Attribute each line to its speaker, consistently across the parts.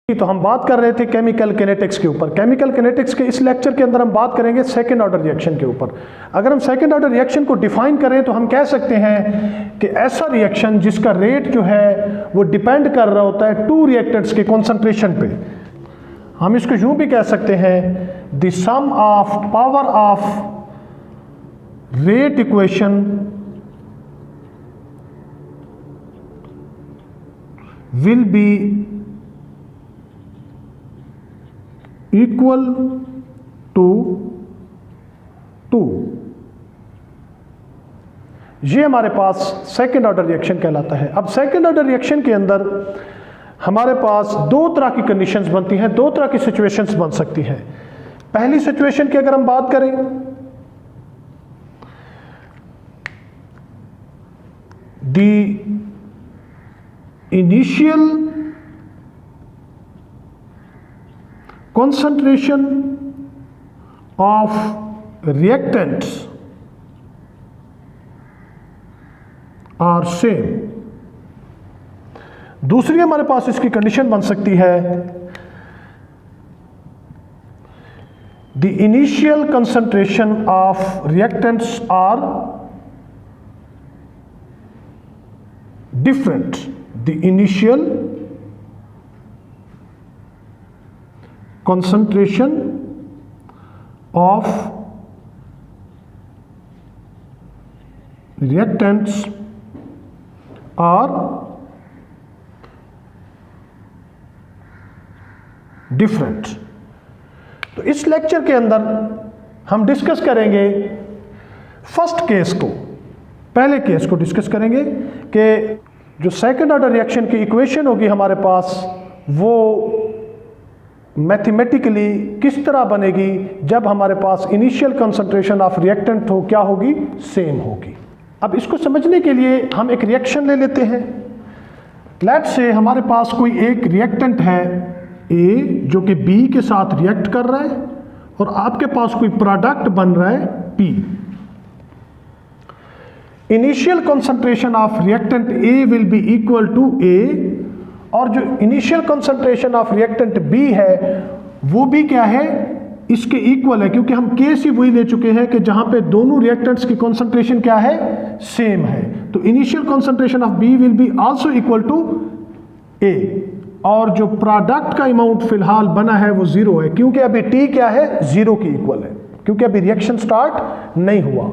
Speaker 1: तो हम बात कर रहे थे केमिकल किनेटिक्स के ऊपर। केमिकल किनेटिक्स के इस लेक्चर के अंदर हम बात करेंगे सेकंड ऑर्डर रिएक्शन के ऊपर। अगर हम सेकंड ऑर्डर रिएक्शन को डिफाइन करें तो हम कह सकते हैं कि ऐसा रिएक्शन जिसका रेट जो है वो डिपेंड कर रहा होता है टू रिएक्टेंट्स के कॉन्सेंट्रेशन पे। हम इसको यूं भी कह सकते हैं the sum of power of rate equation will be equal to 2। ये हमारे पास सेकेंड ऑर्डर रिएक्शन कहलाता है। अब सेकेंड ऑर्डर रिएक्शन के अंदर हमारे पास दो तरह की कंडीशंस बनती हैं, दो तरह की सिचुएशंस बन सकती हैं। पहली सिचुएशन की अगर हम बात करें, the initial concentration of reactants are same। दूसरी हमारे पास इसकी कंडीशन बन सकती है the initial concentration of reactants are different। the initial concentration of reactants are different। तो इस लेक्चर के अंदर हम डिस्कस करेंगे फर्स्ट केस को, पहले केस को डिस्कस करेंगे कि जो सेकंड ऑर्डर रिएक्शन की इक्वेशन होगी हमारे पास वो मैथमेटिकली किस तरह बनेगी जब हमारे पास इनिशियल कंसंट्रेशन ऑफ रिएक्टेंट हो, क्या होगी, सेम होगी। अब इसको समझने के लिए हम एक रिएक्शन ले लेते हैं। लेट्स से हमारे पास कोई एक रिएक्टेंट है ए जो कि बी के साथ रिएक्ट कर रहा है और आपके पास कोई प्रोडक्ट बन रहा है P. Initial concentration of reactant A will be equal to A, और जो initial concentration of reactant B है वो भी क्या है, इसके इक्वल है, क्योंकि हम केस ही वही ले चुके हैं कि जहां पे दोनों रिएक्टेंट्स की कंसंट्रेशन क्या है, सेम है। तो initial concentration of B will be also equal to A, और जो प्रोडक्ट का अमाउंट फिलहाल बना है वो 0 है, क्योंकि अभी टी क्या है, 0 की इक्वल है, क्योंकि अभी रिएक्शन स्टार्ट नहीं हुआ।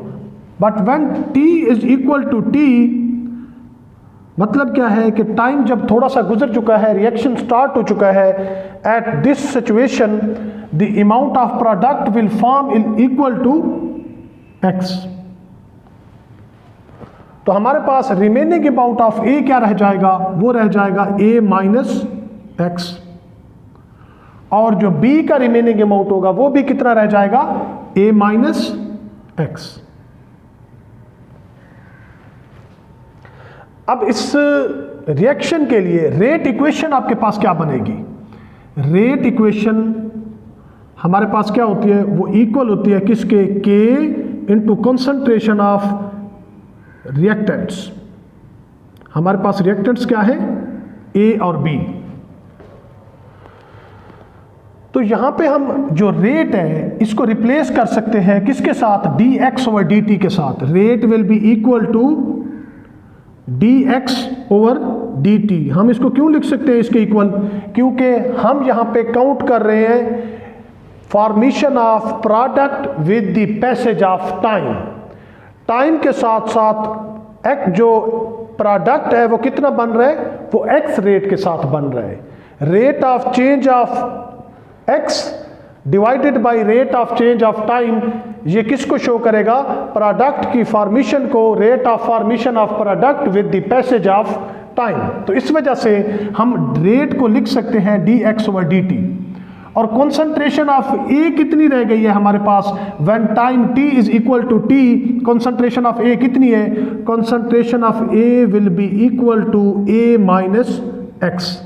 Speaker 1: But when T is equal to T, मतलब क्या है कि टाइम जब थोड़ा सा गुजर चुका है, रिएक्शन स्टार्ट हो चुका है, at this situation the amount of product will form in equal to X. तो हमारे पास रिमेनिंग अमाउंट ऑफ ए क्या रह जाएगा, वो रह जाएगा ए माइनस एक्स, और जो बी का रिमेनिंग अमाउंट होगा वो भी कितना रह जाएगा, ए माइनस एक्स। अब इस रिएक्शन के लिए रेट इक्वेशन आपके पास क्या बनेगी, रेट इक्वेशन हमारे पास क्या होती है, वो इक्वल होती है किसके, के इनटू कंसंट्रेशन ऑफ रिएक्टेंट्स। हमारे पास रिएक्टेंट्स क्या है, ए और बी। तो यहां पे हम जो रेट है इसको रिप्लेस कर सकते हैं किसके साथ, D X over D T के साथ। Rate will be equal to dx over dt। हम इसको क्यों लिख सकते हैं इसके इक्वल, क्योंकि हम यहां पे काउंट कर रहे हैं formation of product with the passage of time. Time के साथ साथ एक जो प्रोडक्ट है वो कितना बन रहा है, वो x रेट के साथ बन रहा है। Rate of change of x divided by rate of change of time, ये किसको शो करेगा, प्रोडक्ट की फॉर्मेशन को, rate of formation of product with the passage of time. तो इस वजह से हम रेट को लिख सकते हैं dx ओवर dt। और कंसंट्रेशन ऑफ ए कितनी रह गई है हमारे पास, when time t is equal to t, concentration of A कितनी है, concentration of A will be equal to A minus x.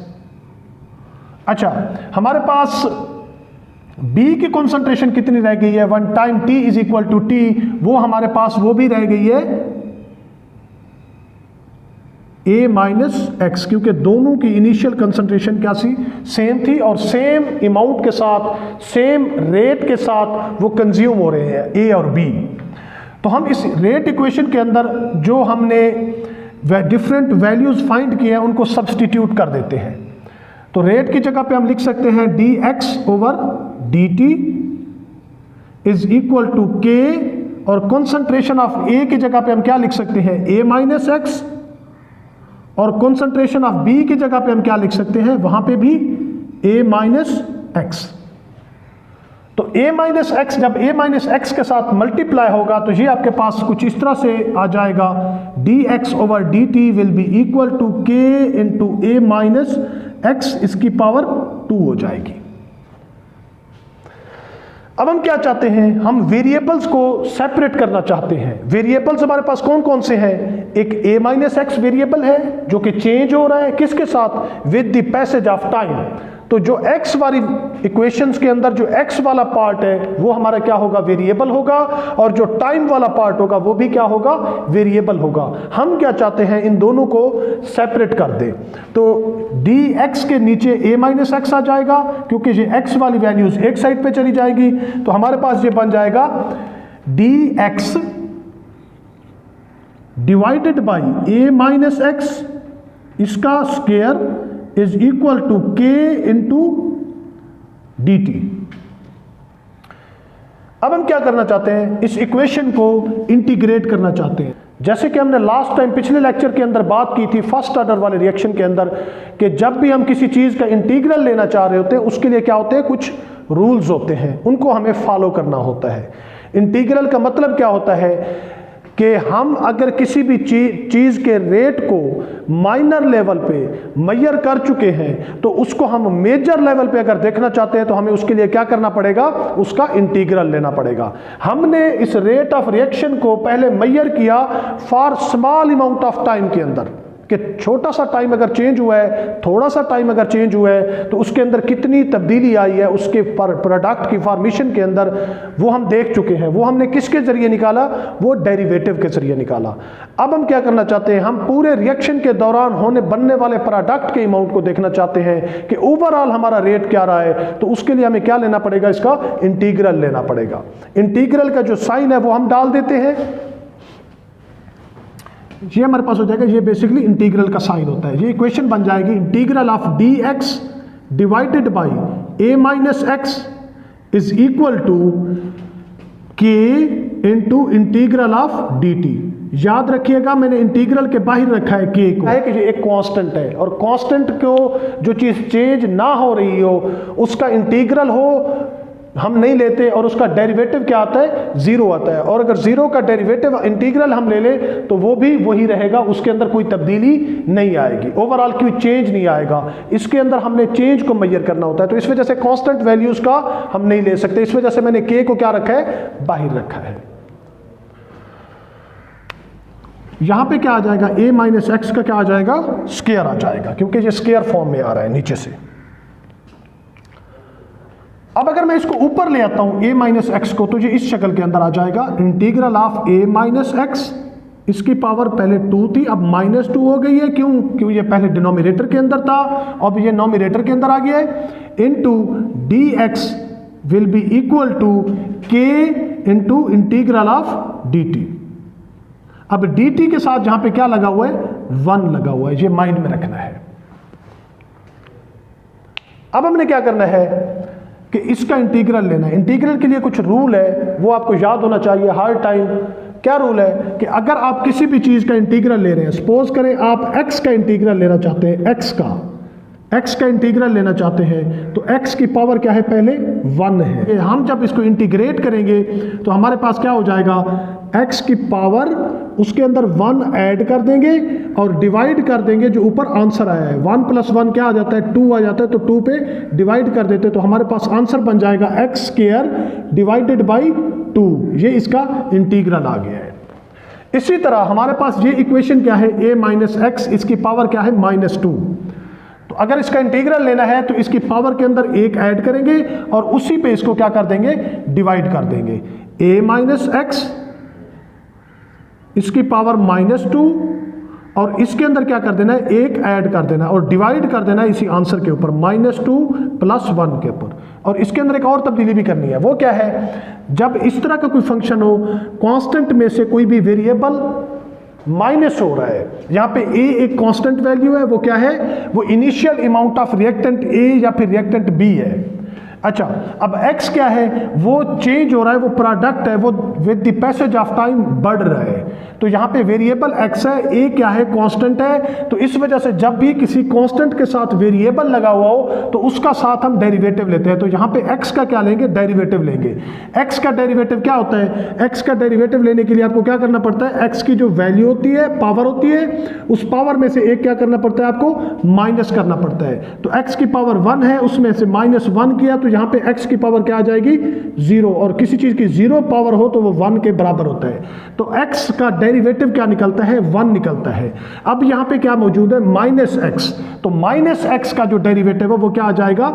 Speaker 1: अच्छा, हमारे पास B की कॉन्सेंट्रेशन कितनी रह गई है, one time T is equal to T, वो हमारे पास वो भी रह गई है a माइनस एक्स, क्योंकि दोनों की इनिशियल कंसंट्रेशन क्या सी सेम थी और सेम अमाउंट के साथ सेम रेट के साथ वो कंज्यूम हो रहे हैं a और b। तो हम इस रेट इक्वेशन के अंदर जो हमने डिफरेंट वैल्यूज फाइंड किए हैं उनको सब्सटीट्यूट कर देते हैं। तो रेट की जगह पे हम लिख सकते हैं dx over dt is equal to k, और कॉन्सेंट्रेशन ऑफ a की जगह पे हम क्या लिख सकते हैं a माइनस एक्स, और कॉन्सेंट्रेशन ऑफ b की जगह पे हम क्या लिख सकते हैं वहां पे भी a माइनस एक्स। तो a माइनस एक्स जब a माइनस एक्स के साथ मल्टीप्लाई होगा तो ये आपके पास कुछ इस तरह से आ जाएगा, dx over dt will be equal to k into a minus X, इसकी पावर 2 हो जाएगी। अब हम क्या चाहते हैं, हम वेरिएबल्स को सेपरेट करना चाहते हैं। वेरिएबल्स हमारे पास कौन कौन से हैं, एक a माइनस एक्स वेरिएबल है जो कि चेंज हो रहा है किसके साथ, with the passage of time. तो जो x वाली इक्वेशंस के अंदर जो x वाला पार्ट है वो हमारा क्या होगा, वेरिएबल होगा, और जो टाइम वाला पार्ट होगा वो भी क्या होगा, वेरिएबल होगा। हम क्या चाहते हैं, इन दोनों को सेपरेट कर दें। तो dx के नीचे a माइनस एक्स आ जाएगा, क्योंकि ये x वाली वैल्यूज एक साइड पे चली जाएगी, तो हमारे पास ये बन जाएगा dx divided by a minus x, इसका square is equal to k into d t. अब हम क्या करना चाहते हैं, इस इक्वेशन को इंटीग्रेट करना चाहते हैं। जैसे कि हमने लास्ट टाइम पिछले लेक्चर के अंदर बात की थी फर्स्ट ऑर्डर वाले रिएक्शन के अंदर, कि जब भी हम किसी चीज का इंटीग्रल लेना चाह रहे होते हैं उसके लिए क्या होते हैं, कुछ रूल्स होते हैं, उनको हमें फॉलो करना होता है। इंटीग्रल का मतलब क्या होता है कि हम अगर किसी भी चीज़ के रेट को माइनर लेवल पे मेजर कर चुके हैं तो उसको हम मेजर लेवल पे अगर देखना चाहते हैं तो हमें उसके लिए क्या करना पड़ेगा, उसका इंटीग्रल लेना पड़ेगा। हमने इस रेट ऑफ रिएक्शन को पहले मेजर किया for small amount of time के अंदर, कि छोटा सा टाइम अगर चेंज हुआ है, थोड़ा सा टाइम अगर चेंज हुआ है तो उसके अंदर कितनी तब्दीली आई है उसके प्रोडक्ट की फॉर्मेशन के अंदर, वो हम देख चुके हैं। वो हमने किसके जरिए निकाला, वो डेरिवेटिव के जरिए निकाला। अब हम क्या करना चाहते हैं, हम पूरे रिएक्शन के दौरान बनने वाले प्रोडक्ट के अमाउंट को देखना चाहते हैं कि ओवरऑल हमारा रेट क्या रहा है। तो उसके लिए हमें क्या लेना पड़ेगा, इसका इंटीग्रल लेना पड़ेगा। इंटीग्रल का जो साइन है वो हम डाल देते हैं, ये हमारे पास हो जाएगा, ये बेसिकली इंटीग्रल का साइन होता है। ये इक्वेशन बन जाएगी integral of dx divided by a minus X is equal to k into integral of dt। याद रखिएगा मैंने इंटीग्रल के बाहर रखा है k को, है कि ये एक कांस्टेंट है, और कांस्टेंट को जो चीज़ चेंज ना हो रही हो उसका इंटीग्रल हो हम नहीं लेते, और उसका डेरिवेटिव क्या आता है, जीरो आता है। और अगर जीरो का डेरिवेटिव इंटीग्रल हम ले लें तो वो भी वही रहेगा, उसके अंदर कोई तब्दीली नहीं आएगी, ओवरऑल कोई चेंज नहीं आएगा। इसके अंदर हमने चेंज को मेजर करना होता है, तो इस वजह से कांस्टेंट वैल्यूज का हम नहीं ले सकते। इस वजह से मैंने k को क्या रखा है, बाहर रखा है। यहां पे क्या आ जाएगा, a माइनस एक्स का क्या आ जाएगा, स्क्वायर आ जाएगा, क्योंकि ये स्क्वायर फॉर्म में आ रहा है नीचे से। अब अगर मैं इसको ऊपर ले आता हूं a माइनस एक्स को, तो ये इस शक्ल के अंदर आ जाएगा, integral of a minus X, इसकी पावर पहले 2 थी अब -2 हो गई है। क्यों, क्योंकि ये पहले डिनोमिनेटर के अंदर था, अब ये नोमिनेटर के अंदर आ गया है, into dx will be equal to k into integral of dt। अब dt के साथ जहां पे क्या लगा हुआ है, 1 लगा हुआ है, ये माइंड में रखना है। अब हमने क्या करना है कि इसका इंटीग्रल लेना है। इंटीग्रल के लिए कुछ रूल है, वो आपको याद होना चाहिए हर टाइम। क्या रूल है कि अगर आप किसी भी चीज़ का इंटीग्रल ले रहे हैं, सपोज करें आप x का इंटीग्रल लेना चाहते हैं, x का इंटीग्रल लेना चाहते हैं, तो x की पावर क्या है, पहले 1 है। हम जब इसको इंटीग्रेट करेंगे तो हमारे पास क्या हो जाएगा, x की पावर उसके अंदर 1 ऐड कर देंगे और डिवाइड कर देंगे, जो ऊपर आंसर आया है 1 + 1 क्या आ जाता है, 2 आ जाता है, तो 2 पे डिवाइड कर देते, तो हमारे पास आंसर बन जाएगा x² डिवाइडेड बाई 2। ये इसका इंटीग्रल आ गया है। इसी तरह हमारे पास ये इक्वेशन क्या है, a माइनस एक्स, इसकी पावर क्या है, -2। तो अगर इसका इंटीग्रल लेना है तो इसकी पावर के अंदर 1 ऐड करेंगे और उसी पे इसको क्या कर देंगे, डिवाइड कर देंगे। a माइनस एक्स, इसकी पावर -2 और इसके अंदर क्या कर देना है, एक ऐड कर देना है और डिवाइड कर देना है इसी आंसर के ऊपर -2 + 1 के ऊपर। और इसके अंदर एक और तब्दीली भी करनी है, वो क्या है, जब इस तरह का कोई फंक्शन हो, कांस्टेंट में से कोई भी वेरिएबल माइनस हो रहा है, यहाँ पे a एक कांस्टेंट वैल्यू है, वो क्या है, वो initial amount of reactant a या फिर रिएक्टेंट b है। अच्छा, अब x क्या है, वो चेंज हो रहा है, वो प्रोडक्ट है, वो with the passage of time बढ़ रहा है। तो यहाँ पे वेरिएबल x है, a क्या है, कांस्टेंट है। तो इस वजह से जब भी किसी कांस्टेंट के साथ वेरिएबल लगा हुआ हो तो उसका साथ हम डेरिवेटिव लेते हैं। तो यहाँ पे x का क्या लेंगे, डेरिवेटिव लेंगे। x का डेरिवेटिव क्या होता है, x का डेरिवेटिव लेने के लिए आपको क्या करना पड़ता है, x की जो वैल्यू होती है, पावर होती है, उस पावर में से एक क्या करना पड़ता है, आपको माइनस करना पड़ता है। तो x की पावर 1 है, उसमें से -1 किया तो यहाँ पे x की पावर क्या आ जाएगी, 0। और किसी चीज की 0 पावर हो तो वो 1 के बराबर होता है। तो x का डेरिवेटिव क्या निकलता है, 1 निकलता है। अब यहाँ पे क्या मौजूद है, -x। तो -x का जो डेरिवेटिव है वो क्या आ जाएगा,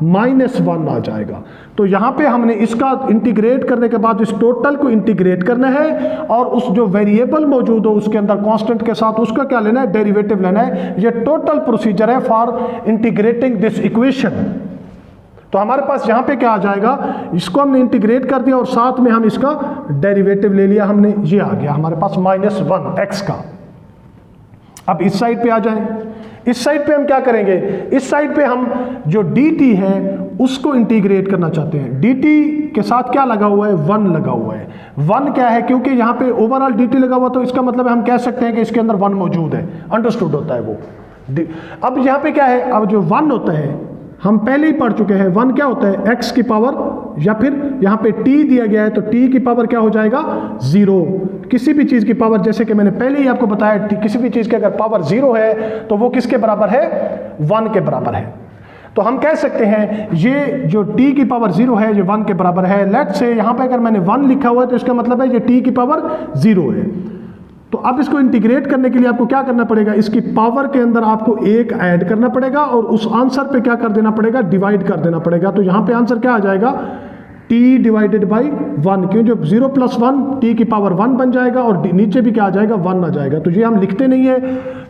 Speaker 1: -1 आ जाएगा। तो यहाँ पे हमने इसका इंटीग्रेट करने के बाद इस टोटल को इंटीग्रेट करना है और उस जो वेरिएबल मौजूद हो उसके अंदर कांस्टेंट के साथ उसका क्या लेना है, डेरिवेटिव लेना है। ये टोटल प्रोसीजर है फॉर इंटीग्रेटिंग दिस इक्वेशन। तो हमारे पास यहाँ पे क्या आ जाएगा, इसको हमने इंटीग्रेट कर दिया और साथ में हम इसका डेरिवेटिव ले लिया हमने, ये आ गया हमारे पास -1 x का। अब इस साइड पे आ जाएं, इस साइड पे हम क्या करेंगे, इस साइड पे हम जो dt है उसको इंटीग्रेट करना चाहते हैं। dt के साथ क्या लगा हुआ है, 1 लगा हुआ है। 1 क्या है, क्योंकि यहाँ पे ओवरऑल dt लगा हुआ तो इसका मतलब हम कह सकते हैं कि इसके अंदर 1 मौजूद है, अंडरस्टूड होता है वो। अब यहाँ पे क्या है, अब जो 1 होता है हम पहले ही पढ़ चुके हैं, 1 क्या होता है, x की पावर, या फिर यहाँ पे t दिया गया है तो t की पावर क्या हो जाएगा, 0। किसी भी चीज़ की पावर, जैसे कि मैंने पहले ही आपको बताया, किसी भी चीज़ की अगर पावर 0 है तो वो किसके बराबर है, 1 के बराबर है। तो हम कह सकते हैं ये जो t की पावर 0 है ये 1 के बराबर है। लेट्स से यहाँ पे अगर मैंने 1 लिखा हुआ है तो इसका मतलब है ये t की पावर 0 है। तो अब इसको इंटीग्रेट करने के लिए आपको क्या करना पड़ेगा, इसकी पावर के अंदर आपको एक ऐड करना पड़ेगा और उस आंसर पे क्या कर देना पड़ेगा, डिवाइड कर देना पड़ेगा। तो यहाँ पे आंसर क्या आ जाएगा, t डिवाइडेड बाई 1, क्यों, जो 0 + 1 t की पावर 1 बन जाएगा और नीचे भी क्या आ जाएगा, 1 आ जाएगा। तो ये हम लिखते नहीं है,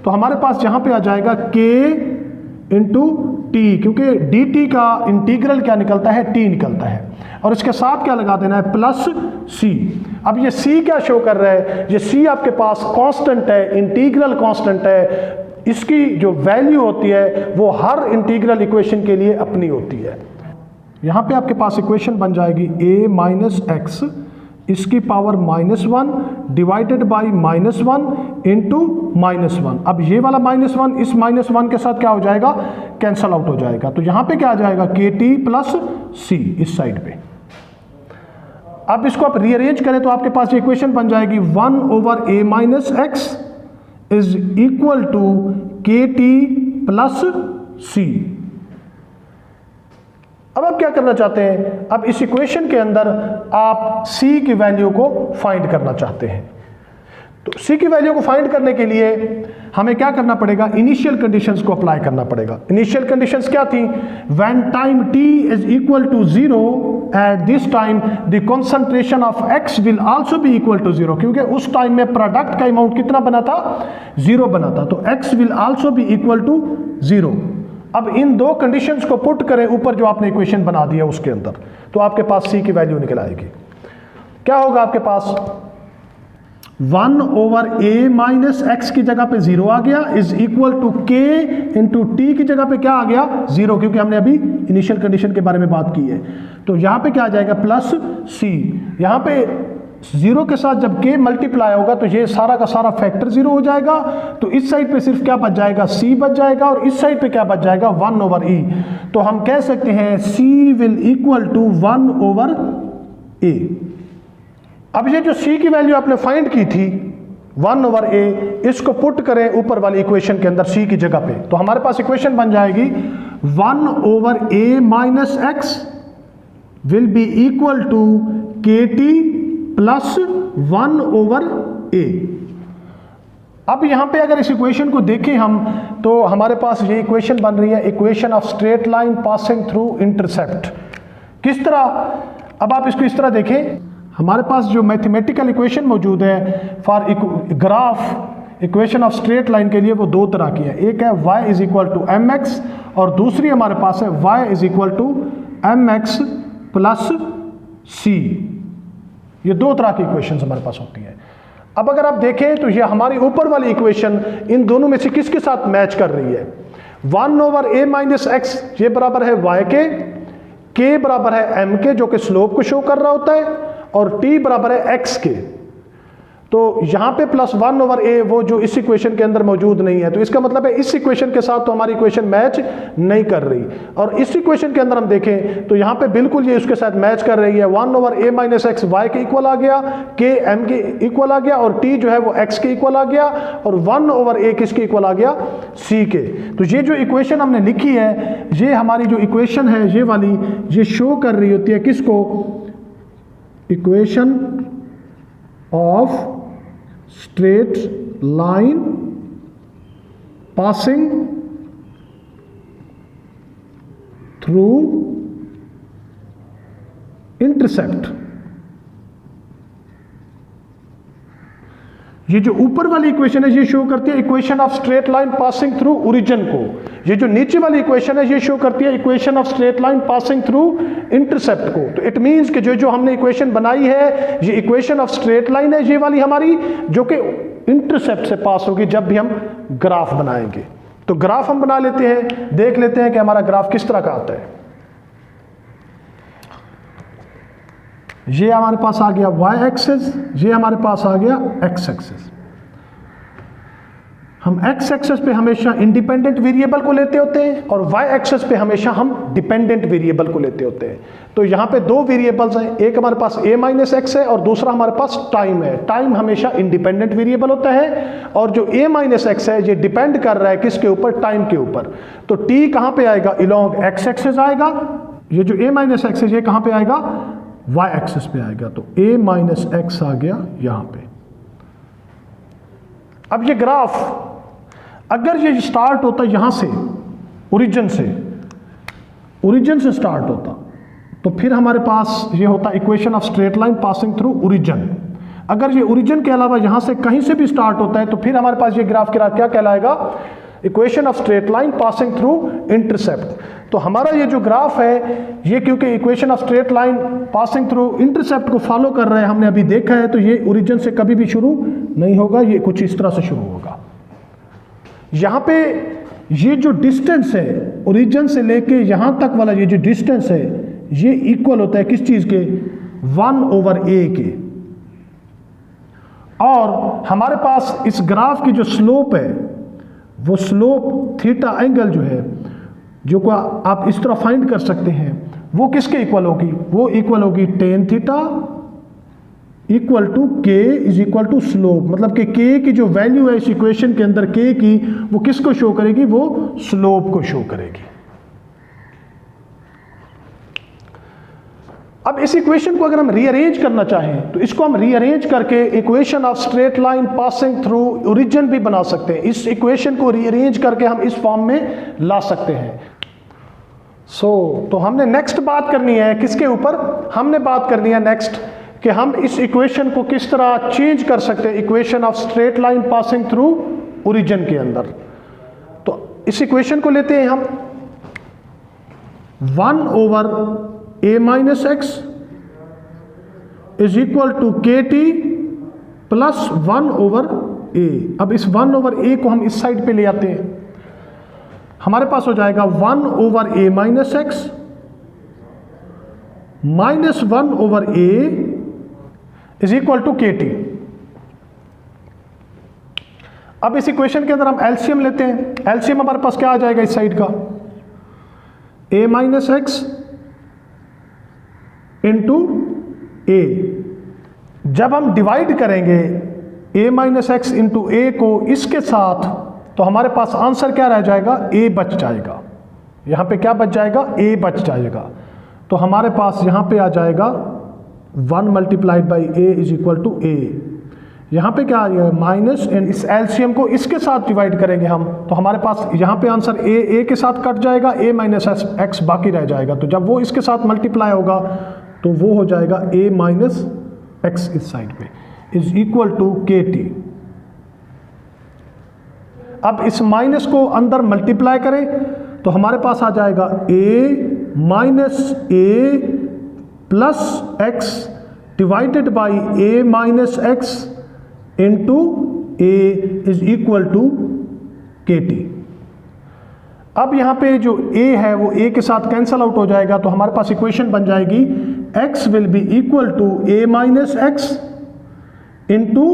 Speaker 1: तो हमारे पास यहाँ पे आ जाएगा k × t, क्योंकि dt का इंटीग्रल क्या निकलता है, t निकलता है। और इसके साथ क्या लगा देना है, +c। अब ये c क्या शो कर रहा है, ये c आपके पास कांस्टेंट है, इंटीग्रल कांस्टेंट है। इसकी जो वैल्यू होती है वो हर इंटीग्रल इक्वेशन के लिए अपनी होती है। यहाँ पे आपके पास इक्वेशन बन जाएगी a - x इसकी पावर -1 डिवाइडेड बाई -1 × -1। अब ये वाला -1 इस -1 के साथ क्या हो जाएगा, कैंसल आउट हो जाएगा। तो यहाँ पे क्या आ जाएगा, kt + c इस साइड पे। अब इसको आप रीअरेंज करें तो आपके पास ये इक्वेशन बन जाएगी 1/a - x is equal to kt + c। अब आप क्या करना चाहते हैं, अब इस इक्वेशन के अंदर आप c की वैल्यू को फाइंड करना चाहते हैं। तो c की वैल्यू को फाइंड करने के लिए हमें क्या करना पड़ेगा, इनिशियल कंडीशंस को अप्लाई करना पड़ेगा। इनिशियल कंडीशंस क्या थी, when time t is equal to 0 at this time the concentration of x will also be equal to 0, क्योंकि उस टाइम में प्रोडक्ट का अमाउंट कितना बना था, 0 बना था। तो x will also be equal to 0। अब इन दो कंडीशंस को पुट करें ऊपर जो आपने इक्वेशन बना दिया उसके अंदर, तो आपके पास c की वैल्यू निकल आएगी। क्या होगा आपके पास, 1/a - x की जगह पे 0 आ गया is equal to k × t की जगह पे क्या आ गया, 0, क्योंकि हमने अभी इनिशियल कंडीशन के बारे में बात की है। तो यहाँ पे क्या आ जाएगा, +c। यहाँ पे 0 के साथ जब k मल्टीप्लाई होगा तो ये सारा का सारा फैक्टर 0 हो जाएगा। तो इस साइड पे सिर्फ क्या बच जाएगा, c बच जाएगा, और इस साइड पे क्या बच जाएगा, 1/e। तो हम कह सकते हैं c will equal to 1/a। अब ये जो c की वैल्यू आपने फाइंड की थी 1/a, इसको पुट करें ऊपर वाली इक्वेशन के अंदर c की जगह पे, तो हमारे पास इक्वेशन बन जाएगी 1/a - x will be equal to kt + 1/a। अब यहाँ पे अगर इस इक्वेशन को देखें हम, तो हमारे पास ये इक्वेशन बन रही है, equation of straight line passing through intercept. किस तरह, अब आप इसको इस तरह देखें, हमारे पास जो मैथमेटिकल इक्वेशन मौजूद है for graph equation of straight line के लिए वो दो तरह की है, एक है y is equal to m x और दूसरी हमारे पास है y is equal to m x plus c. ये दो तरह की इक्वेशन हमारे पास होती है। अब अगर आप देखें तो ये हमारी ऊपर वाली इक्वेशन इन दोनों में से किसके साथ मैच कर रही है? 1/a माइनस एक्स ये बराबर है y के बराबर है m के जो कि स्लोप को शो कर रहा होता है, और t बराबर है x के। तो यहां पे +1/a वो जो इस इक्वेशन के अंदर मौजूद नहीं है, तो इसका मतलब है इस इक्वेशन के साथ तो हमारी इक्वेशन मैच नहीं कर रही। और इस इक्वेशन के अंदर हम देखें तो यहां पे बिल्कुल ये उसके साथ मैच कर रही है। 1/a माइनस एक्स y के इक्वल आ गया, k m के इक्वल आ गया, और t जो है वो x के इक्वल आ गया, और 1/a किसके इक्वल आ गया? c के। तो ये जो इक्वेशन हमने लिखी है, ये हमारी जो इक्वेशन है ये वाली, ये शो कर रही होती है किसको? Equation of straight line passing through intercept। ये जो ऊपर वाली इक्वेशन है ये शो करती है equation of straight line passing through origin को। ये जो नीचे वाली इक्वेशन है ये शो करती है equation of straight line passing through intercept को। तो इट मींस कि जो हमने इक्वेशन बनाई है ये इक्वेशन ऑफ स्ट्रेट लाइन है ये वाली हमारी, जो कि इंटरसेप्ट से पास होगी जब भी हम ग्राफ बनाएंगे। तो ग्राफ हम बना लेते हैं, देख लेते हैं कि हमारा ग्राफ किस तरह का आता है। ये हमारे पास आ गया y एक्सेस, ये हमारे पास आ गया x एक्सेस। हम x एक्सेस पे हमेशा इंडिपेंडेंट वेरिएबल को लेते होते हैं और y एक्सेस पे हमेशा हम डिपेंडेंट वेरिएबल को लेते होते हैं। तो यहाँ पे दो वेरिएबल्स हैं, एक हमारे पास a माइनस एक्स है और दूसरा हमारे पास टाइम है। टाइम हमेशा इंडिपेंडेंट वेरिएबल होता है, और जो a माइनस एक्स है ये डिपेंड कर रहा है किसके ऊपर? टाइम के ऊपर। तो t कहाँ पे आएगा? अलोंग x एक्सेस आएगा। ये जो a माइनस एक्स है ये कहाँ पे आएगा? y एक्सेस पे आएगा। तो a माइनस एक्स आ गया यहां पे। अब ये ग्राफ अगर ये स्टार्ट होता यहां से ओरिजिन से स्टार्ट होता, तो फिर हमारे पास ये होता equation of straight line passing through origin. अगर ये ओरिजिन के अलावा यहां से कहीं से भी स्टार्ट होता है तो फिर हमारे पास ये ग्राफ क्या कहलाएगा? Equation of straight line passing through intercept. तो हमारा ये जो ग्राफ है ये क्योंकि equation of straight line passing through intercept को फॉलो कर रहा है, हमने अभी देखा है, तो ये ओरिजिन से कभी भी शुरू नहीं होगा, ये कुछ इस तरह से शुरू होगा। यहाँ पे ये जो डिस्टेंस है ओरिजिन से लेके यहाँ तक वाला ये जो डिस्टेंस है ये इक्वल होता है किस चीज़ के? 1/a के। और हमारे पास इस ग्राफ की जो स्लोप है वो स्लोप थीटा एंगल जो है, जो को आप इस तरह फाइंड कर सकते हैं, वो किसके इक्वल होगी? वो इक्वल होगी टेन थीटा इक्वल टू के इज इक्वल टू स्लोप। मतलब कि के की जो वैल्यू है इस इक्वेशन के अंदर के की, वो किसको शो करेगी? वो स्लोप को शो करेगी। अब इस इक्वेशन को अगर हम रीअरेंज करना चाहें तो इसको हम रीअरेंज करके equation of straight line passing through origin भी बना सकते हैं। इस इक्वेशन को रीअरेंज करके हम इस फॉर्म में ला सकते हैं। तो हमने नेक्स्ट बात करनी है किसके ऊपर? हमने बात करनी है नेक्स्ट कि हम इस इक्वेशन को किस तरह चेंज कर सकते हैं equation of straight line passing through origin के अंदर। तो इस इक्वेशन को लेते हैं हम 1/a minus X is equal to K T plus 1/a। अब इस 1/a को हम इस साइड पे ले आते हैं, हमारे पास हो जाएगा 1/a minus X minus 1/a is equal to K T. अब इस इक्वेशन के अंदर हम एलसीएम लेते हैं। एलसीएम हमारे पास क्या आ जाएगा इस साइड का? a माइनस एक्स इंटू ए। जब हम डिवाइड करेंगे a माइनस एक्स इंटू ए को इसके साथ, तो हमारे पास आंसर क्या रह जाएगा? a बच जाएगा। यहाँ पे क्या बच जाएगा? a बच जाएगा। तो हमारे पास यहाँ पे आ जाएगा 1 multiplied by a is equal to a। यहाँ पे क्या आ जाएगा? माइनस, एंड इस एलसीएम को इसके साथ डिवाइड करेंगे हम, तो हमारे पास यहाँ पे आंसर a के साथ कट जाएगा, a माइनस एक्स बाकी रह जाएगा। तो जब वो इसके साथ मल्टीप्लाई होगा तो वो हो जाएगा a माइनस एक्स इस साइड पे is equal to K T. अब इस माइनस को अंदर मल्टीप्लाई करें तो हमारे पास आ जाएगा a minus A plus X divided by a minus x into a is equal to KT। अब यहाँ पे जो a है वो a के साथ कैंसल आउट हो जाएगा, तो हमारे पास इक्वेशन बन जाएगी x will be equal to a minus x into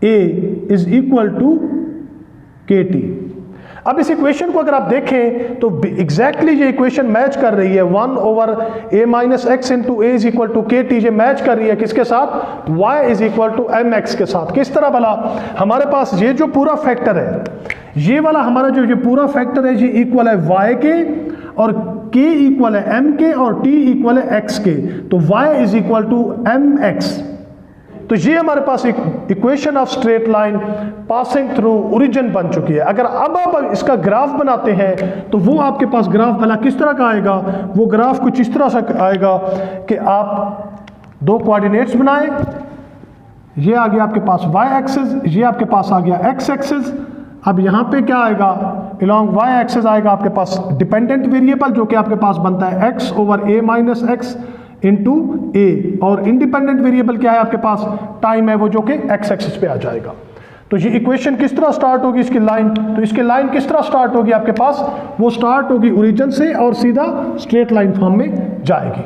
Speaker 1: a is equal to KT। अब इस इक्वेशन को अगर आप देखें तो एग्जैक्टली ये इक्वेशन मैच कर रही है 1 over a minus x into A is equal to KT। ये मैच कर रही है किसके साथ? y is equal to mx के साथ। किस तरह भला? हमारे पास ये जो पूरा फैक्टर है, ये वाला हमारा जो ये पूरा फैक्टर है, ये इक्वल है y के, और k इक्वल है m के, और t इक्वल है x के, तो y is equal to mx। तो ये हमारे पास एक equation of straight line passing through origin बन चुकी है। अगर अब आप इसका ग्राफ बनाते हैं तो वो आपके पास ग्राफ भला किस तरह का आएगा? वो ग्राफ कुछ इस तरह से आएगा कि आप दो कोऑर्डिनेट्स बनाएं, ये आ गया आपके पास y एक्सिस, ये आपके पास आ गया x एक्सिस। अब यहाँ पे क्या आएगा? अलोंग y एक्सिस आएगा आपके पास डिपेंडेंट वेरिएबल जो कि आपके पास बनता है x over a minus x into a, और इंडिपेंडेंट वेरिएबल क्या है आपके पास? टाइम है वो, जो कि x एक्सिस पे आ जाएगा। तो ये इक्वेशन किस तरह स्टार्ट होगी इसकी लाइन? तो इसकी लाइन किस तरह स्टार्ट होगी आपके पास? वो स्टार्ट होगी ओरिजिन से और सीधा स्ट्रेट लाइन फॉर्म में जाएगी।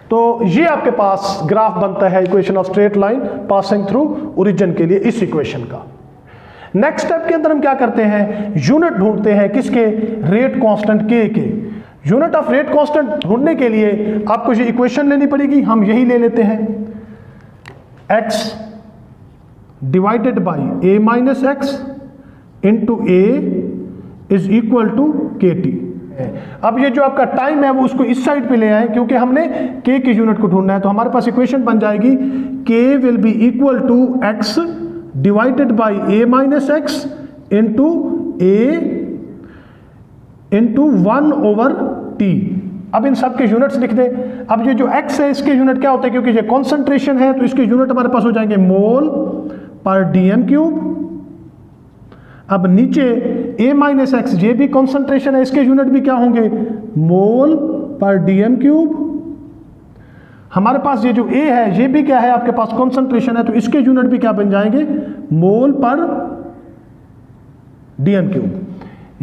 Speaker 1: तो ये आपके पास ग्राफ बनता है equation of straight line passing through origin के लिए इस इक्वेशन का। नेक्स्ट स्टेप के अंदर हम क्या करते हैं? यूनिट ढूंढते हैं किसके? रेट कांस्टेंट k के। यूनिट ऑफ रेट कांस्टेंट ढूंढने के लिए आपको ये इक्वेशन लेनी पड़ेगी, हम यही ले लेते हैं, x divided by a minus x into A is equal to KT। अब ये जो आपका टाइम है वो उसको इस साइड पे ले आए, क्योंकि हमने k की यूनिट को ढूंढना है। तो हमारे पास इक्वेशन बन जाएगी k will be equal to x divided by a minus x into A into 1 over t। अब इन सब के यूनिट्स लिख दें। अब ये जो x है इसके यूनिट क्या होते हैं? क्योंकि ये कॉन्सेंट्रेशन है तो इसके यूनिट हमारे पास हो जाएंगे मोल पर dm क्यूब। अब नीचे a माइनस एक्स, ये भी कॉन्सेंट्रेशन है, इसके यूनिट भी क्या होंगे? मोल पर dm क्यूब। हमारे पास ये जो a है ये भी क्या है? आपके पास कॉन्सेंट्रेशन है, तो इसके यूनिट भी क्या बन जाएंगे? मोल पर dm क्यूब।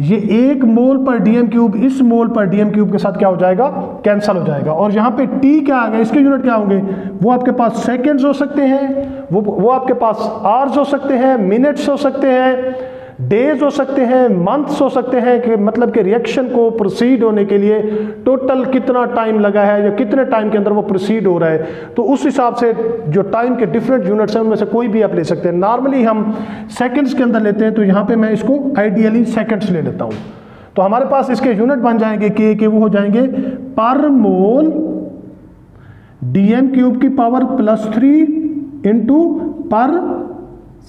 Speaker 1: ये 1 मोल पर dm क्यूब इस मोल पर dm क्यूब के साथ क्या हो जाएगा? कैंसल हो जाएगा। और यहाँ पे t क्या आ गया? इसके यूनिट क्या होंगे? वो आपके पास सेकेंड्स हो सकते हैं, वो आपके पास आवर्स हो सकते हैं, मिनट्स हो सकते हैं, डेज हो सकते हैं, मंथ्स हो सकते हैं, कि मतलब कि रिएक्शन को प्रोसीड होने के लिए टोटल कितना टाइम लगा है या कितने टाइम के अंदर वो प्रोसीड हो रहा है। तो उस हिसाब से जो टाइम के डिफरेंट यूनिट्स हैं उनमें से कोई भी आप ले सकते हैं। नॉर्मली हम सेकंड्स के अंदर लेते हैं, तो यहाँ पे मैं इसको आइडियली सेकंड्स ले लेता हूँ। तो हमारे पास इसके यूनिट बन जाएंगे के वो हो जाएंगे पर मोल dm क्यूब की पावर +3 इंटू पर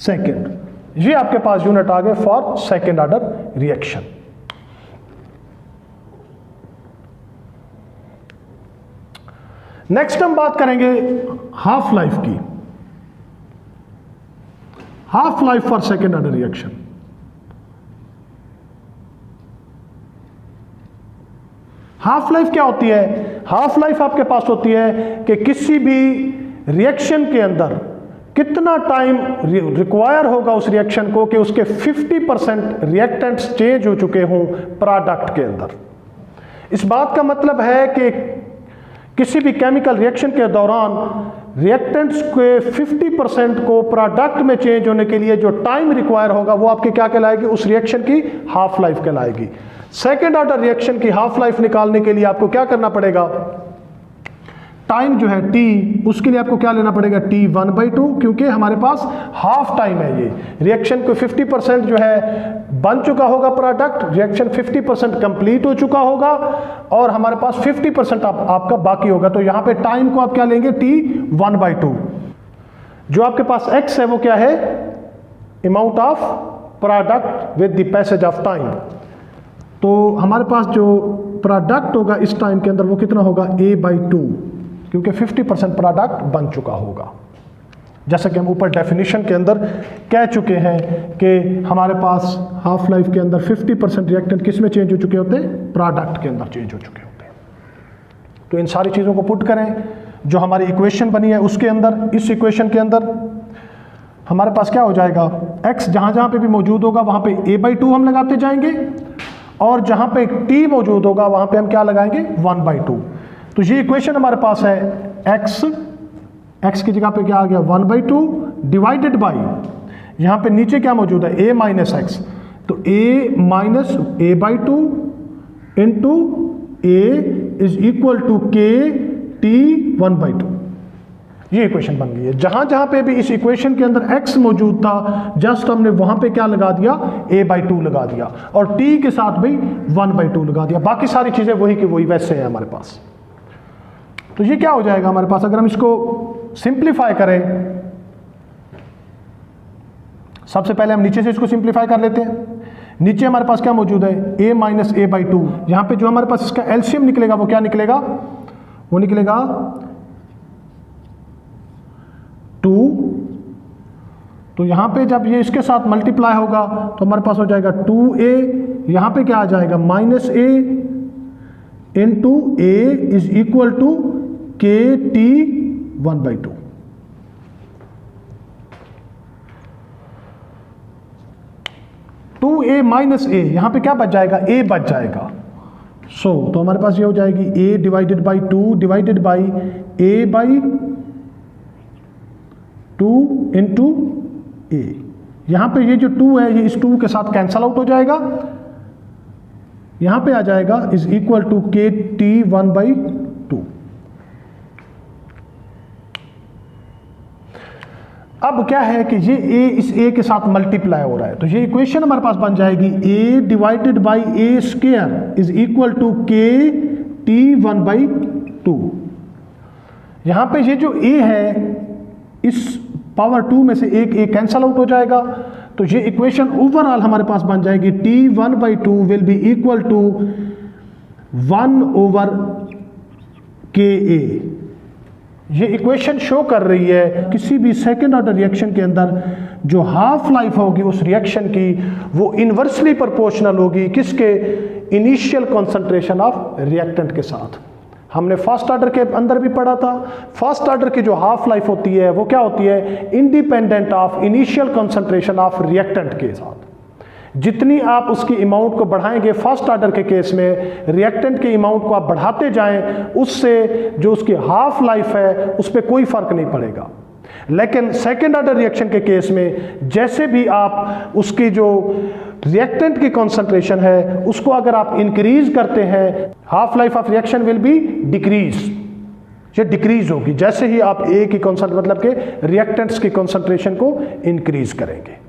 Speaker 1: सेकेंड। ये आपके पास यूनिट आ गए for second order reaction. Next हम बात करेंगे हाफ लाइफ की। Half life for second order reaction. Half life क्या होती है? हाफ लाइफ आपके पास होती है कि किसी भी रिएक्शन के अंदर कितना टाइम रिक्वायर होगा उस रिएक्शन को कि उसके 50% रिएक्टेंट्स चेंज हो चुके हों प्रोडक्ट के अंदर। इस बात का मतलब है कि किसी भी केमिकल रिएक्शन के दौरान रिएक्टेंट्स के 50% को प्रोडक्ट में चेंज होने के लिए जो टाइम रिक्वायर होगा वो आपकी क्या कहलाएगी? उस रिएक्शन की हाफ लाइफ कहलाएगी। सेकेंड ऑर्डर रिएक्शन की हाफ लाइफ निकालने के लिए आपको क्या करना पड़ेगा? टाइम जो है t, उसके लिए आपको क्या लेना पड़ेगा? t 1/2, क्योंकि हमारे पास हाफ टाइम है। ये रिएक्शन को 50% जो है बन चुका होगा प्रोडक्ट, रिएक्शन 50% कंप्लीट हो चुका होगा और हमारे पास 50% आपका बाकी होगा। तो यहाँ पे टाइम को आप क्या लेंगे? t 1/2। जो आपके पास x है वो क्या है? Amount of product with the passage of time. तो हमारे पास जो प्रोडक्ट होगा इस टाइम के अंदर वो कितना होगा? a/2, क्योंकि 50% प्रोडक्ट बन चुका होगा। जैसा कि हम ऊपर डेफिनेशन के अंदर कह चुके हैं कि हमारे पास हाफ लाइफ के अंदर 50% रिएक्टेंट किस में चेंज हो चुके होते हैं, प्रोडक्ट के अंदर चेंज हो चुके होते हैं। तो इन सारी चीज़ों को पुट करें, जो हमारी इक्वेशन बनी है उसके अंदर, इस इक्वेशन के अंदर हमारे पास क्या हो जाएगा, x जहाँ जहाँ पे भी मौजूद होगा वहाँ पे a/2 हम लगाते जाएंगे, और जहाँ पे t मौजूद होगा वहाँ पे हम क्या लगाएंगे, 1/2। तो ये इक्वेशन हमारे पास है x की जगह पे क्या आ गया 1/2 डिवाइडेड बाई, यहाँ पे नीचे क्या मौजूद है a माइनस एक्स, तो a माइनस a/2 into a is equal to k t 1/2। ये इक्वेशन बन गई है। जहां जहां पे भी इस इक्वेशन के अंदर x मौजूद था, जस्ट हमने वहां पे क्या लगा दिया, a/2 लगा दिया, और t के साथ भी 1/2 लगा दिया। बाकी सारी चीजें वही की वही वैसे हैं हमारे पास। तो ये क्या हो जाएगा हमारे पास, अगर हम इसको सिंप्लीफाई करें, सबसे पहले हम नीचे से इसको सिंप्लीफाई कर लेते हैं। नीचे हमारे पास क्या मौजूद है, a माइनस a/2। यहां पे जो हमारे पास इसका एलसीएम निकलेगा वो क्या निकलेगा, वो निकलेगा 2। तो यहां पे जब ये इसके साथ मल्टीप्लाई होगा तो हमारे पास हो जाएगा 2a, यहां पे क्या आ जाएगा minus a into a is equal to k t 1/2। a minus a, यहां पे क्या बच जाएगा, a बच जाएगा। तो हमारे पास ये हो जाएगी a divided by 2 divided by a by 2 into a। यहां पे ये जो 2 है ये इस 2 के साथ कैंसल आउट हो जाएगा, यहां पे आ जाएगा is equal to k t 1/2। अब क्या है कि ये a इस a के साथ मल्टीप्लाई हो रहा है, तो ये इक्वेशन हमारे पास बन जाएगी a divided by a square is equal to k t 1/2। यहां पे ये जो a है इस पावर 2 में से एक a कैंसल आउट हो जाएगा, तो ये इक्वेशन ओवरऑल हमारे पास बन जाएगी t 1/2 will be equal to 1/ka। ये इक्वेशन शो कर रही है किसी भी सेकेंड ऑर्डर रिएक्शन के अंदर जो हाफ लाइफ होगी उस रिएक्शन की वो इन्वर्सली प्रोपोर्शनल होगी किसके, इनिशियल कॉन्सेंट्रेशन ऑफ रिएक्टेंट के साथ। हमने फर्स्ट ऑर्डर के अंदर भी पढ़ा था, फर्स्ट ऑर्डर की जो हाफ लाइफ होती है वो क्या होती है, independent of initial concentration of reactant के साथ। जितनी आप उसकी अमाउंट को बढ़ाएंगे फर्स्ट ऑर्डर के केस में, रिएक्टेंट की अमाउंट को आप बढ़ाते जाएं, उससे जो उसकी हाफ लाइफ है उस पर कोई फर्क नहीं पड़ेगा। लेकिन सेकेंड ऑर्डर रिएक्शन के केस में जैसे भी आप उसकी जो रिएक्टेंट की कॉन्सेंट्रेशन है उसको अगर आप इंक्रीज करते हैं, half life of reaction will be decrease, ये डिक्रीज होगी जैसे ही आप ए की कॉन्सेंट्रेशन मतलब के रिएक्टेंट्स की कॉन्सेंट्रेशन को इंक्रीज करेंगे।